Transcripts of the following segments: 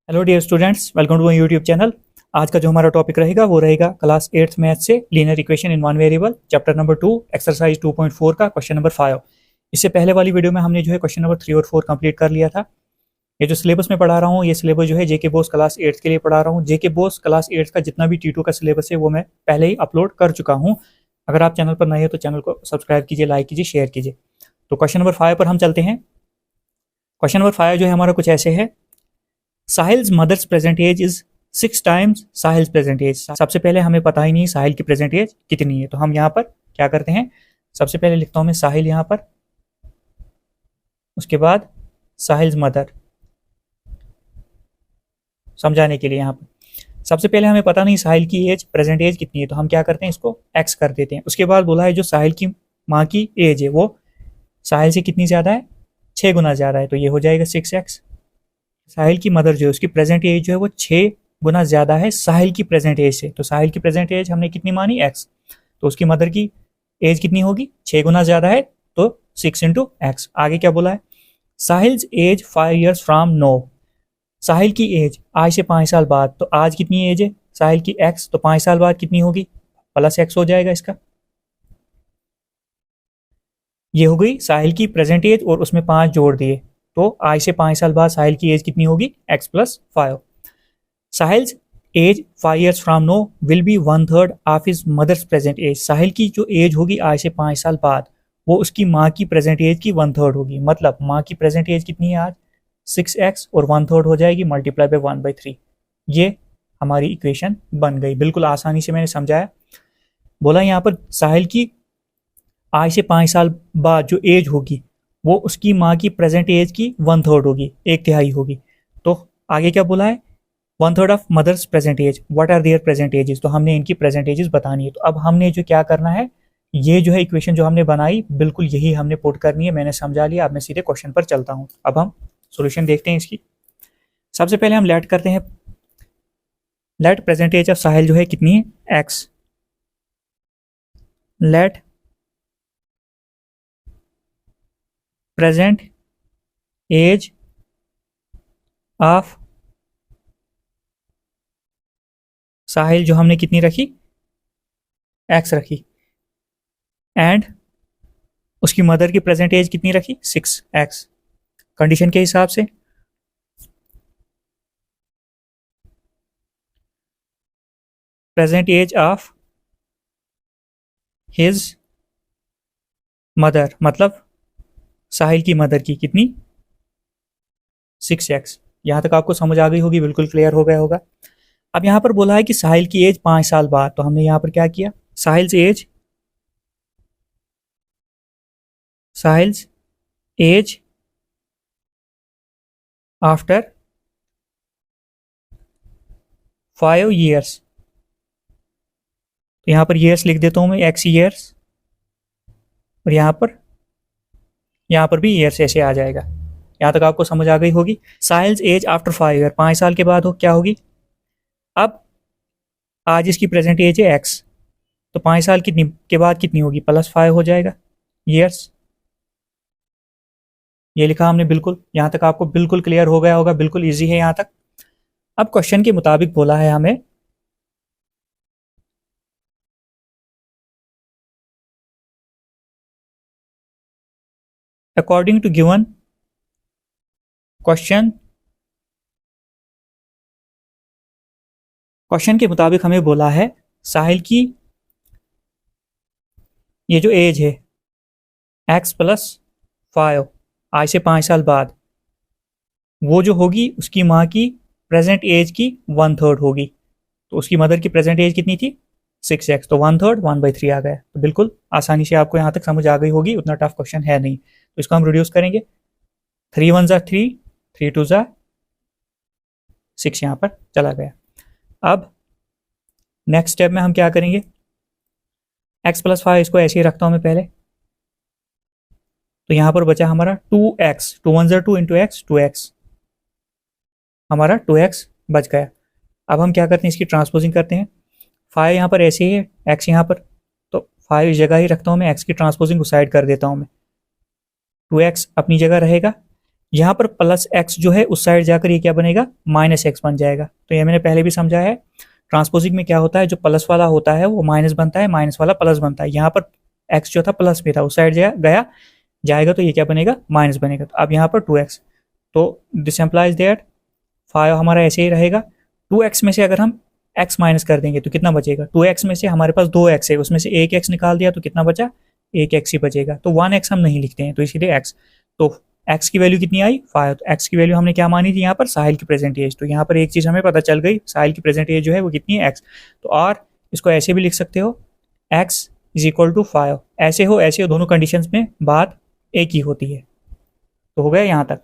Hello dear students, welcome to my YouTube channel. आज का जो हमारा टॉपिक रहेगा वो रहेगा क्लास 8th मैथ से linear equation in one variable, chapter number 2, exercise 2.4 का क्वेश्चन नंबर 5। इससे पहले वाली वीडियो में हमने जो है क्वेश्चन नंबर 3 और 4 कंप्लीट कर लिया था। ये जो सिलेबस में पढ़ा रहा हूँ, ये सिलेबस जो है जेके बोस क्लास 8th के लिए पढ़ा रहा हूँ। जेके बोस क्लास 8th का जितना भी T2 का सिलेबस है वो मैं पहले ही अपलोड कर चुका हूँ। अगर आप चैनल पर नए हो तो चैनल को सब्सक्राइब कीजिए, लाइक कीजिए, शेयर कीजिए। तो क्वेश्चन नंबर 5 पर हम चलते हैं। क्वेश्चन नंबर 5 जो है हमारा कुछ ऐसे है। Sahil's mother's present age is 6 times Sahil's present age. सबसे पहले हमें पता ही नहीं साहिल की प्रेजेंट एज कितनी है, तो हम यहाँ पर क्या करते हैं, सबसे पहले लिखता हूँ मैं साहिल यहाँ पर, उसके बाद साहिल्स मदर, समझाने के लिए यहाँ पर सबसे पहले हमें पता नहीं साहिल की एज प्रेजेंट एज कितनी है, तो हम क्या करते हैं, इसको एक्स कर देते हैं। उसके बाद बोला है जो साहिल की माँ की एज है वो साहिल से कितनी ज़्यादा है, 6 गुना ज़्यादा है, तो ये हो जाएगा 6x। साहिल की मदर जो है उसकी प्रेजेंट एज जो है वो 6 गुना ज़्यादा है साहिल की प्रेजेंट एज से। तो साहिल की प्रेजेंट एज हमने कितनी मानी, x, तो उसकी मदर की एज कितनी होगी, 6 गुना ज़्यादा है, तो 6 इंटू एक्स। आगे क्या बोला है, Sahil's age 5 years from now. Sahil की एज आज से 5 साल बाद, तो आज कितनी एज है साहिल की, x, तो 5 साल बाद कितनी होगी, प्लस x हो जाएगा इसका। ये हो गई साहिल की प्रेजेंट एज और उसमें 5 जोड़ दिए, तो आज से 5 साल बाद साहिल की एज कितनी होगी, x plus 5। Sahil's age 5 years from now will be 1/3 of his mother's present age. Sahil की जो एज होगी आज से 5 साल बाद वो उसकी माँ की प्रेजेंट एज की 1/3 होगी। मतलब माँ की प्रेजेंट एज कितनी है आज, 6x, और 1/3 हो जाएगी मल्टीप्लाई बाय 1/3। ये हमारी इक्वेशन बन गई, बिल्कुल आसानी से मैंने समझाया। बोला यहाँ पर साहिल की आज से 5 साल बाद जो एज होगी वो उसकी माँ की प्रेजेंट एज की 1/3 होगी, 1/3 होगी। तो आगे क्या बोला है, 1/3 of mother's present age, what are their present ages, तो हमने इनकी प्रेजेंट एजेस बतानी है। तो अब हमने जो क्या करना है, ये जो है इक्वेशन जो हमने बनाई बिल्कुल यही हमने पुट करनी है। मैंने समझा लिया, अब मैं सीधे क्वेश्चन पर चलता हूँ। अब हम सोल्यूशन देखते हैं इसकी। सबसे पहले हम लेट करते हैं, let present age of Sahil जो है कितनी है, x। Let present age of Sahil जो हमने कितनी रखी, x रखी, एंड उसकी मदर की प्रेजेंट एज कितनी रखी, 6x। कंडीशन के हिसाब से present age of his mother, मतलब साहिल की मदर की कितनी, 6x। यहां तक आपको समझ आ गई होगी, बिल्कुल क्लियर हो गया होगा। अब यहां पर बोला है कि साहिल की एज 5 साल बाद, तो हमने यहां पर क्या किया, साहिल्स एज आफ्टर 5 ईयर्स, तो यहां पर ईयर्स लिख देता हूं मैं, x ईयर्स, और यहां पर भी ईयर्स ऐसे आ जाएगा। यहां तक आपको समझ आ गई होगी। साहिल्स एज आफ्टर 5 ईयर, 5 साल के बाद हो क्या होगी, अब आज इसकी प्रेजेंट एज है x, तो 5 साल कितनी के बाद कितनी होगी, +5 हो जाएगा ईयर्स। ये लिखा हमने, बिल्कुल यहां तक आपको बिल्कुल क्लियर हो गया होगा, बिल्कुल इजी है यहां तक। अब क्वेश्चन के मुताबिक बोला है हमें, according to given question, question के मुताबिक हमें बोला है साहिल की ये जो एज है x प्लस 5 आज से 5 साल बाद, वो जो होगी उसकी माँ की प्रेजेंट एज की 1/3 होगी। तो उसकी मदर की प्रेजेंट एज कितनी थी, 6x, तो 1/3 1/3 आ गया। तो बिल्कुल आसानी से आपको यहाँ तक समझ आ गई होगी, उतना टफ क्वेश्चन है नहीं। तो इसको हम रिड्यूस करेंगे, 3 1 ज़ा 3, 3 2 ज़ा 6 यहाँ पर चला गया। अब नेक्स्ट स्टेप में हम क्या करेंगे, x प्लस 5 इसको ऐसे ही रखता हूँ मैं पहले, तो यहाँ पर बचा हमारा 2x, 2 1 ज़ा 2 इंटू एक्स, 2x, हमारा 2x बच गया। अब हम क्या करते हैं, इसकी ट्रांसपोजिंग करते हैं। 5 यहाँ पर ऐसे ही है, x यहाँ पर, तो 5 इस जगह ही रखता हूँ मैं, x की ट्रांसपोजिंग को साइड कर देता हूँ मैं, 2x अपनी जगह रहेगा, यहाँ पर प्लस एक्स जो है उस साइड जाकर ये क्या बनेगा, माइनस एक्स बन जाएगा। तो ये मैंने पहले भी समझा है, ट्रांसपोजिंग में क्या होता है, जो प्लस वाला होता है वो माइनस बनता है, माइनस वाला प्लस बनता है। यहाँ पर एक्स जो था प्लस में था, उस साइड गया जाएगा तो ये क्या बनेगा, माइनस बनेगा। तो अब यहाँ पर 2x, तो दिस एम्प्लाइज दैट 5 हमारा ऐसे ही रहेगा। 2x में से अगर हम x माइनस कर देंगे तो कितना बचेगा, 2x में से हमारे पास 2x है, उसमें से एक x निकाल दिया तो कितना बचा, एक x ही बचेगा। तो 1x हम नहीं लिखते हैं, तो इसीलिए x। तो x की वैल्यू कितनी आई, 5। तो x की वैल्यू हमने क्या मानी थी यहाँ पर, साहिल की प्रेजेंट एज। तो यहाँ पर एक चीज़ हमें पता चल गई, साहिल की प्रेजेंट एज जो है वो कितनी है, x। तो और इसको ऐसे भी लिख सकते हो, x इज इक्वल टू 5। ऐसे हो दोनों कंडीशंस में बात एक ही होती है। तो हो गया यहाँ तक।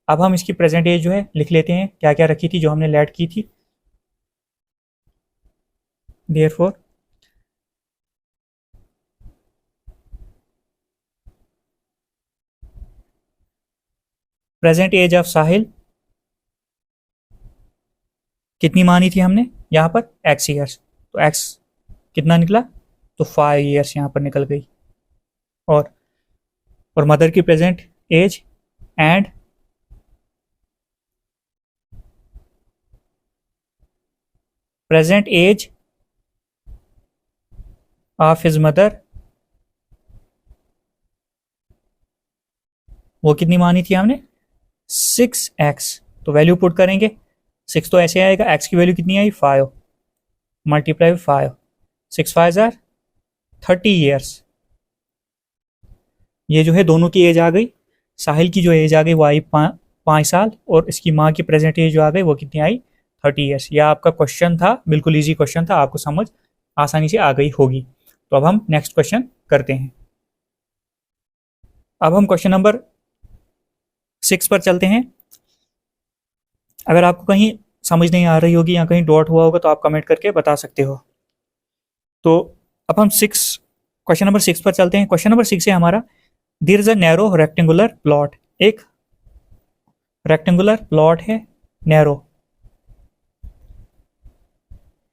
अब हम इसकी प्रेजेंट एज जो है लिख लेते हैं, क्या क्या रखी थी जो हमने लेट की थी। देयरफॉर प्रेजेंट एज ऑफ साहिल कितनी मानी थी हमने यहाँ पर, x ईयर्स। तो x कितना निकला, तो 5 ईयर्स यहाँ पर निकल गई। और मदर की present age and present age of his mother वो कितनी मानी थी हमने, 6x। तो वैल्यू पुट करेंगे, 6 तो ऐसे आएगा, x की वैल्यू कितनी आई, 5 मल्टीप्लाई 5, 6 5 जार 30 ईयर्स। ये जो है दोनों की एज आ गई। साहिल की जो एज आ गई वो आई 5 साल, और इसकी माँ की प्रेजेंट एज जो आ गई वो कितनी आई, 30 ईयर्स। यह आपका क्वेश्चन था, बिल्कुल इजी क्वेश्चन था, आपको समझ आसानी से आ गई होगी। तो अब हम नेक्स्ट क्वेश्चन करते हैं। अब हम क्वेश्चन नंबर 6 पर चलते हैं। अगर आपको कहीं समझ नहीं आ रही होगी या कहीं डॉट हुआ होगा तो आप कमेंट करके बता सकते हो। तो अब हम क्वेश्चन नंबर 6 पर चलते हैं। क्वेश्चन नंबर 6 है हमारा, there is a narrow rectangular plot. एक रेक्टेंगुलर प्लॉट है, नैरो,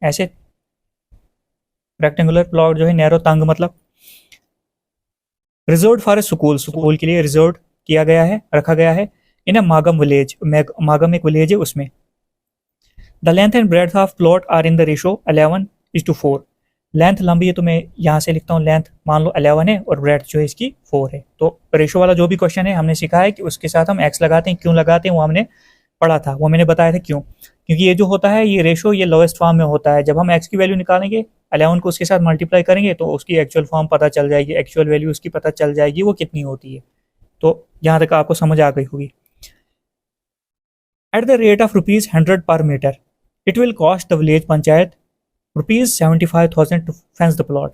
ऐसे रेक्टेंगुलर प्लॉट जो है नैरो, तंग मतलब, रिजर्व फॉर ए स्कूल के लिए रिजर्व किया गया है, रखा गया है। इन अ मागम विलेज, मागम एक विलेज है उसमें। The length and breadth of plot are in the ratio 11:4। Length लंबी है तो मैं यहाँ से लिखता हूँ, लेंथ मान लो 11 है और ब्रेड्थ जो है इसकी 4 है। तो रेशो वाला जो भी क्वेश्चन है हमने सीखा है कि उसके साथ हम एक्स लगाते हैं, क्यों लगाते हैं वो हमने पढ़ा था, वो मैंने बताया था क्यों। क्योंकि ये जो होता है ये रेशो ये लोएस्ट फॉर्म में होता है। जब हम एक्स की वैल्यू निकालेंगे, 11 को उसके साथ मल्टीप्लाई करेंगे तो उसकी एक्चुअल फॉर्म पता चल जाएगी, एक्चुअल वैल्यू उसकी पता चल जाएगी वो कितनी होती है। तो यहाँ तक आपको समझ आ गई होगी। At the rate of ₹100 per metre it will cost the village panchayat ₹75,000 to fence the plot.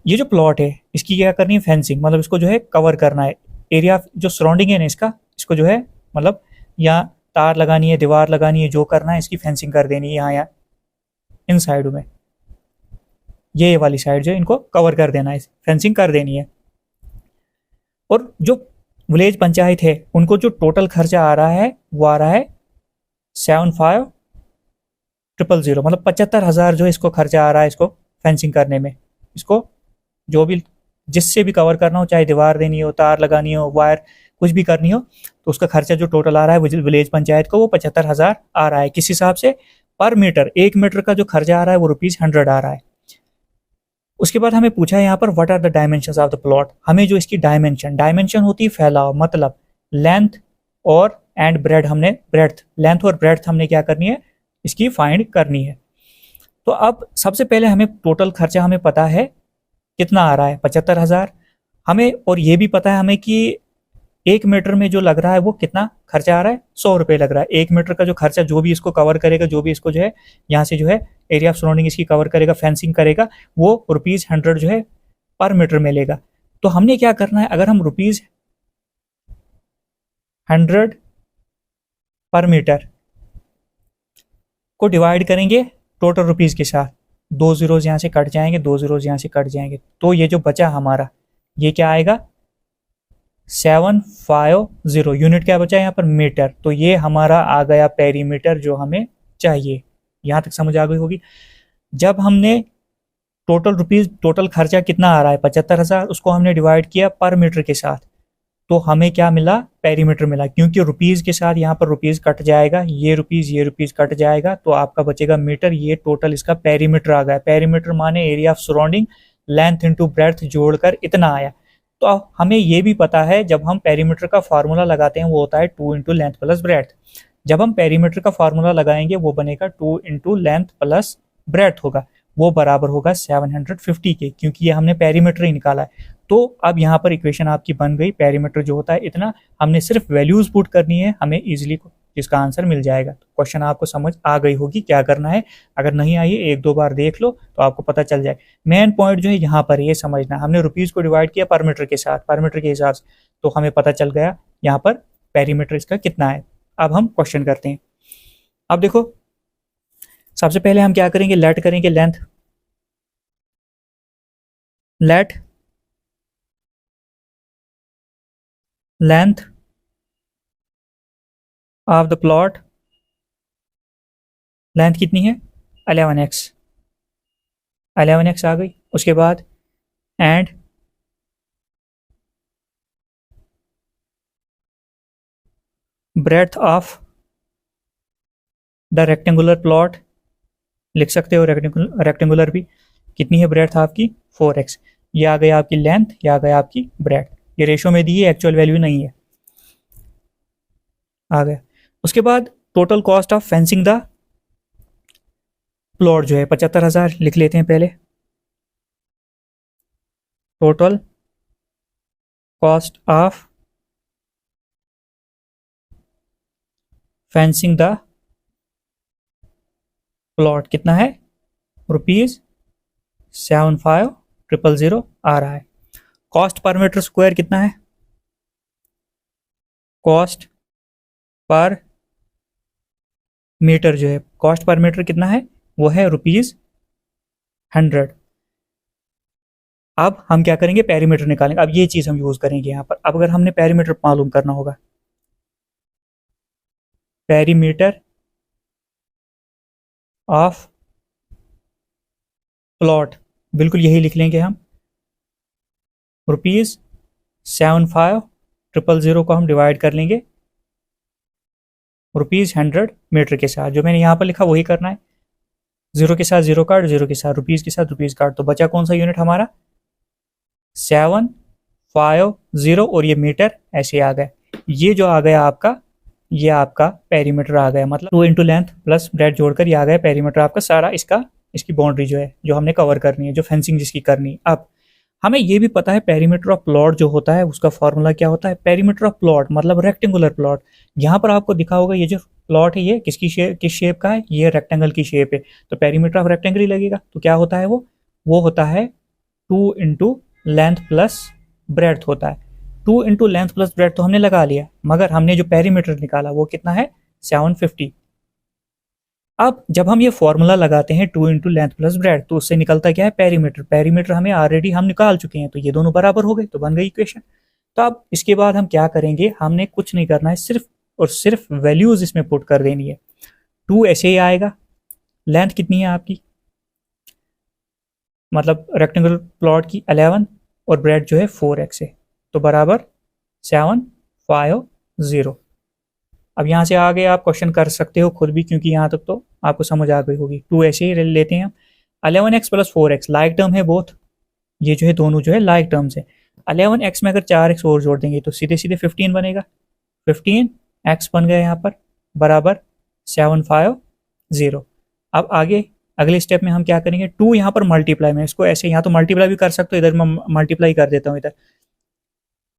ये जो प्लॉट है इसकी क्या करनी है, फेंसिंग, मतलब इसको जो है कवर करना है, एरिया जो सराउंडिंग है ना इसको जो है मतलब यहाँ तार लगानी है, दीवार लगानी है, जो करना है इसकी फेंसिंग कर देनी है यहाँ इन साइड में, ये वाली साइड जो है इनको कवर कर देना है, फेंसिंग कर देनी है। और जो विलेज पंचायत है उनको जो टोटल खर्चा आ रहा है वो आ रहा है 75,000, मतलब 75,000 जो इसको खर्चा आ रहा है इसको फेंसिंग करने में। इसको जो भी जिससे भी कवर करना हो, चाहे दीवार देनी हो, तार लगानी हो, वायर कुछ भी करनी हो, तो उसका खर्चा जो टोटल आ रहा है विलेज पंचायत को वो 75,000 आ रहा है। किस हिसाब से, पर मीटर, 1 मीटर का जो खर्चा आ रहा है वो ₹100 आ रहा है। उसके बाद हमें पूछा है यहाँ पर what are the dimensions of the plot. हमें जो इसकी डायमेंशन होती है फैलाव, मतलब लेंथ और एंड ब्रेड, हमने ब्रेड्थ, लेंथ और ब्रेड्थ हमने क्या करनी है, इसकी फाइंड करनी है। तो अब सबसे पहले हमें टोटल खर्चा हमें पता है कितना आ रहा है, 75,000 हमें, और ये भी पता है हमें कि 1 मीटर में जो लग रहा है वो कितना खर्चा आ रहा है, ₹100 लग रहा है। 1 मीटर का जो खर्चा जो भी इसको कवर करेगा, जो भी इसको जो है यहाँ से जो है एरिया ऑफ सराउंडिंग इसकी कवर करेगा, फेंसिंग करेगा, वो ₹100 जो है पर मीटर में लेगा। तो हमने क्या करना है, अगर हम ₹100 पर मीटर को डिवाइड करेंगे टोटल रुपीज़ के साथ, 2 ज़ीरोज़ यहाँ से कट जाएंगे, 2 ज़ीरोज़ यहाँ से कट जाएंगे, तो ये जो बचा हमारा ये क्या आएगा, 750। यूनिट क्या बचा यहाँ पर, मीटर। तो ये हमारा आ गया पेरीमीटर जो हमें चाहिए। यहाँ तक समझ आ गई होगी। जब हमने टोटल खर्चा कितना आ रहा है 75,000, उसको हमने डिवाइड किया पर मीटर के साथ, तो हमें क्या मिला, पेरीमीटर मिला, क्योंकि रुपीज़ के साथ यहाँ पर रुपीज़ कट जाएगा, ये रुपीज़ कट जाएगा, तो आपका बचेगा मीटर। ये टोटल इसका पेरीमीटर आ गया। पेरीमीटर माने area of surrounding, length into breadth जोड़कर इतना आया। तो अब हमें ये भी पता है जब हम पेरीमीटर का फार्मूला लगाते हैं वो होता है 2 इंटू लेंथ प्लस ब्रेड्थ। जब हम पेरीमीटर का फार्मूला लगाएंगे वो बनेगा 2 इंटू लेंथ प्लस ब्रेड्थ होगा, वो बराबर होगा 750 के, क्योंकि ये हमने पेरीमीटर ही निकाला है। तो अब यहाँ पर इक्वेशन आपकी बन गई, पेरीमीटर जो होता है इतना, हमने सिर्फ वैल्यूज पुट करनी है, हमें इजीली इसका आंसर मिल जाएगा। तो क्वेश्चन आपको समझ आ गई होगी क्या करना है। अगर नहीं आई है 1-2 बार देख लो तो आपको पता चल जाए। मेन पॉइंट जो है यहाँ पर ये समझना, हमने रुपीज़ को डिवाइड किया पर मीटर के साथ, पर मीटर के हिसाब से, तो हमें पता चल गया यहाँ पर पेरीमीटर इसका कितना है। अब हम क्वेश्चन करते हैं। अब देखो सबसे पहले हम क्या करेंगे, लेट करेंगे length, late length of the plot, length कितनी है 11x, 11x आ गई। उसके बाद and breadth of the rectangular plot, लिख सकते हो रेक्टेंगुलर भी, कितनी है ब्रेड्थ आपकी 4x। ये आ गई आपकी लेंथ, ये आ गया आपकी ब्रेड्थ, ये रेशो में दी है, एक्चुअल वैल्यू नहीं है, आ गया। उसके बाद total cost of fencing the plot जो है 75,000 लिख लेते हैं पहले। Total cost of fencing the plot कितना है, ₹75,000 आ रहा है। कॉस्ट पर मीटर स्क्वायर कितना है, कॉस्ट पर मीटर जो है, कॉस्ट पर मीटर कितना है, वो है ₹100। अब हम क्या करेंगे, पेरीमीटर निकालेंगे। अब ये चीज़ हम यूज़ करेंगे यहाँ पर। अब अगर हमने पेरीमीटर मालूम करना होगा, पेरीमीटर ऑफ प्लॉट, बिल्कुल यही लिख लेंगे हम, ₹75,000 को हम डिवाइड कर लेंगे ₹100 मीटर के साथ। जो मैंने यहाँ पर लिखा वही करना है, जीरो के साथ जीरो काट, जीरो के साथ रुपीज़ के साथ रुपीज़ काट, तो बचा कौन सा यूनिट हमारा 750, और ये मीटर ऐसे आ गए। ये जो आ गया आपका, ये आपका पेरीमीटर आ गया, मतलब 2 इंटू लेंथ प्लस ब्रेड जोड़कर ये आ गया पेरीमीटर आपका सारा, इसकी बाउंड्री जो है जो हमने कवर करनी है, जो फेंसिंग जिसकी करनी है। अब हमें ये भी पता है पेरीमीटर ऑफ प्लॉट जो होता है उसका फॉर्मूला क्या होता है, पेरीमीटर ऑफ प्लॉट मतलब रेक्टेंगुलर प्लॉट। यहाँ पर आपको दिखा होगा ये जो प्लॉट है ये किस शेप का है, ये रेक्टेंगल की शेप है, तो पेरीमीटर ऑफ रेक्टेंगल ही लगेगा। तो क्या होता है वो होता है 2 इंटू लेंथ प्लस ब्रेड्थ होता है। 2 इंटू लेंथ प्लस ब्रेड्थ तो हमने लगा लिया, मगर हमने जो पेरीमीटर निकाला वो कितना है 750। अब जब हम ये फॉर्मूला लगाते हैं 2 इंटू लेंथ प्लस ब्रेड्थ, तो उससे निकलता क्या है पेरीमीटर। पेरीमीटर हमें ऑलरेडी हम निकाल चुके हैं, तो ये दोनों बराबर हो गए, तो बन गई इक्वेशन। तो अब इसके बाद हम क्या करेंगे, हमने कुछ नहीं करना है, सिर्फ और सिर्फ वैल्यूज इसमें पुट कर देनी है। 2 ऐसे ही आएगा, लेंथ कितनी है आपकी, मतलब रेक्टेंगुलर प्लॉट की 11 और ब्रेड जो है 4x है, तो बराबर 750। अब यहाँ से आगे आप क्वेश्चन कर सकते हो खुद भी, क्योंकि यहाँ तक तो आपको समझ आ गई होगी। 2 ऐसे ही लेते हैं हम, 11x plus 4x like term है बोथ, ये जो है दोनों जो है लाइक टर्म्स है। 11x में अगर 4x और जोड़ देंगे तो सीधे सीधे 15 बनेगा, 15x बन गया यहाँ पर, बराबर 750। अब आगे अगले स्टेप में हम क्या करेंगे, 2 यहाँ पर मल्टीप्लाई में, इसको ऐसे यहाँ तो मल्टीप्लाई भी कर सकते हो, इधर मैं मल्टीप्लाई कर देता हूँ, इधर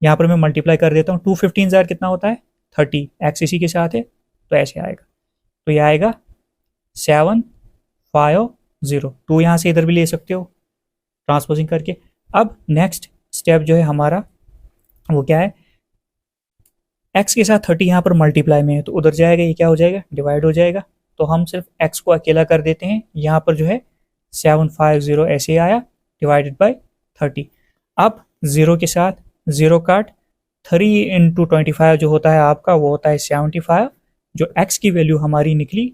यहाँ पर मैं मल्टीप्लाई कर देता हूँ। 2 15 कितना होता है 30, एक्स इसी के साथ है, तो ऐसे आएगा, तो ये आएगा 750। 2 यहाँ से इधर भी ले सकते हो ट्रांसपोजिंग करके। अब नेक्स्ट स्टेप जो है हमारा वो क्या है, x के साथ 30 यहाँ पर मल्टीप्लाई में है, तो उधर जाएगा, ये क्या हो जाएगा डिवाइड हो जाएगा, तो हम सिर्फ x को अकेला कर देते हैं। यहाँ पर जो है 750 ऐसे आया डिवाइडेड बाय 30। अब 0 के साथ 0 काट, 3 इंटू 25 जो होता है आपका वो होता है 75। जो x की वैल्यू हमारी निकली,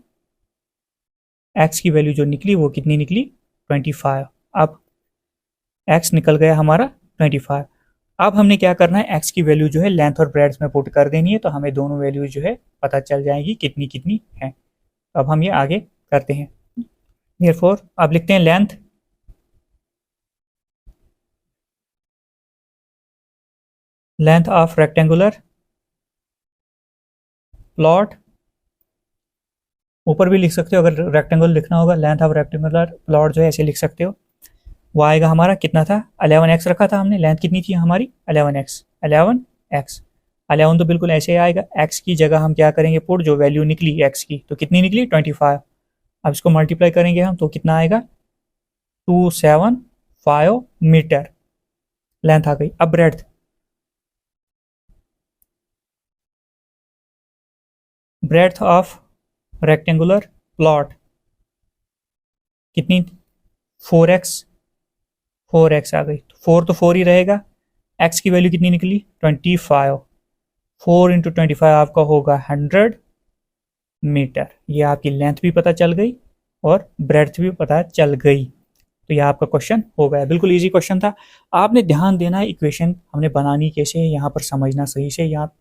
x की वैल्यू जो निकली वो कितनी निकली 25। अब x निकल गया हमारा 25। अब हमने क्या करना है, एक्स की वैल्यू जो है लेंथ और ब्रेड्थ में पुट कर देनी है, तो हमें दोनों वैल्यू जो है पता चल जाएगी कितनी कितनी है। अब हम ये आगे करते हैं। देयरफॉर अब लिखते हैं लेंथ ऑफ रेक्टेंगुलर प्लॉट, ऊपर भी लिख सकते हो अगर रेक्टेंगल लिखना होगा, लेंथ ऑफ रेक्टेंगुलर प्लॉट जो है ऐसे लिख सकते हो। वो आएगा हमारा कितना था, 11x रखा था हमने, लेंथ कितनी थी हमारी 11x, 11 तो बिल्कुल ऐसे आएगा। x की जगह हम क्या करेंगे पुट, जो वैल्यू निकली x की तो कितनी निकली 25। अब इसको मल्टीप्लाई करेंगे हम तो कितना आएगा 275 मीटर लेंथ आ गई। अब ब्रेड्थ ऑफ रेक्टेंगुलर प्लॉट कितनी 4x आ गई, 4 तो 4 ही रहेगा। x की वैल्यू कितनी निकली 25, 4 इंटू 25 आपका होगा 100 मीटर। ये आपकी लेंथ भी पता चल गई और ब्रेड्थ भी पता चल गई। तो यह आपका क्वेश्चन हो गया, बिल्कुल इजी क्वेश्चन था। आपने ध्यान देना है इक्वेशन हमने बनानी कैसे है, यहाँ पर समझना सही से। यहाँ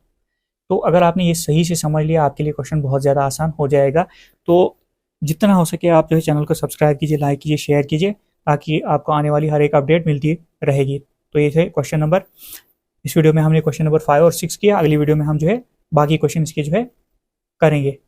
तो अगर आपने ये सही से समझ लिया, आपके लिए क्वेश्चन बहुत ज़्यादा आसान हो जाएगा। तो जितना हो सके आप जो है चैनल को सब्सक्राइब कीजिए, लाइक कीजिए, शेयर कीजिए, ताकि आपको आने वाली हर एक अपडेट मिलती रहेगी। तो ये थे क्वेश्चन नंबर, इस वीडियो में हमने क्वेश्चन नंबर 5 और 6 किया। अगली वीडियो में हम जो है बाकी क्वेश्चन इसके जो है करेंगे।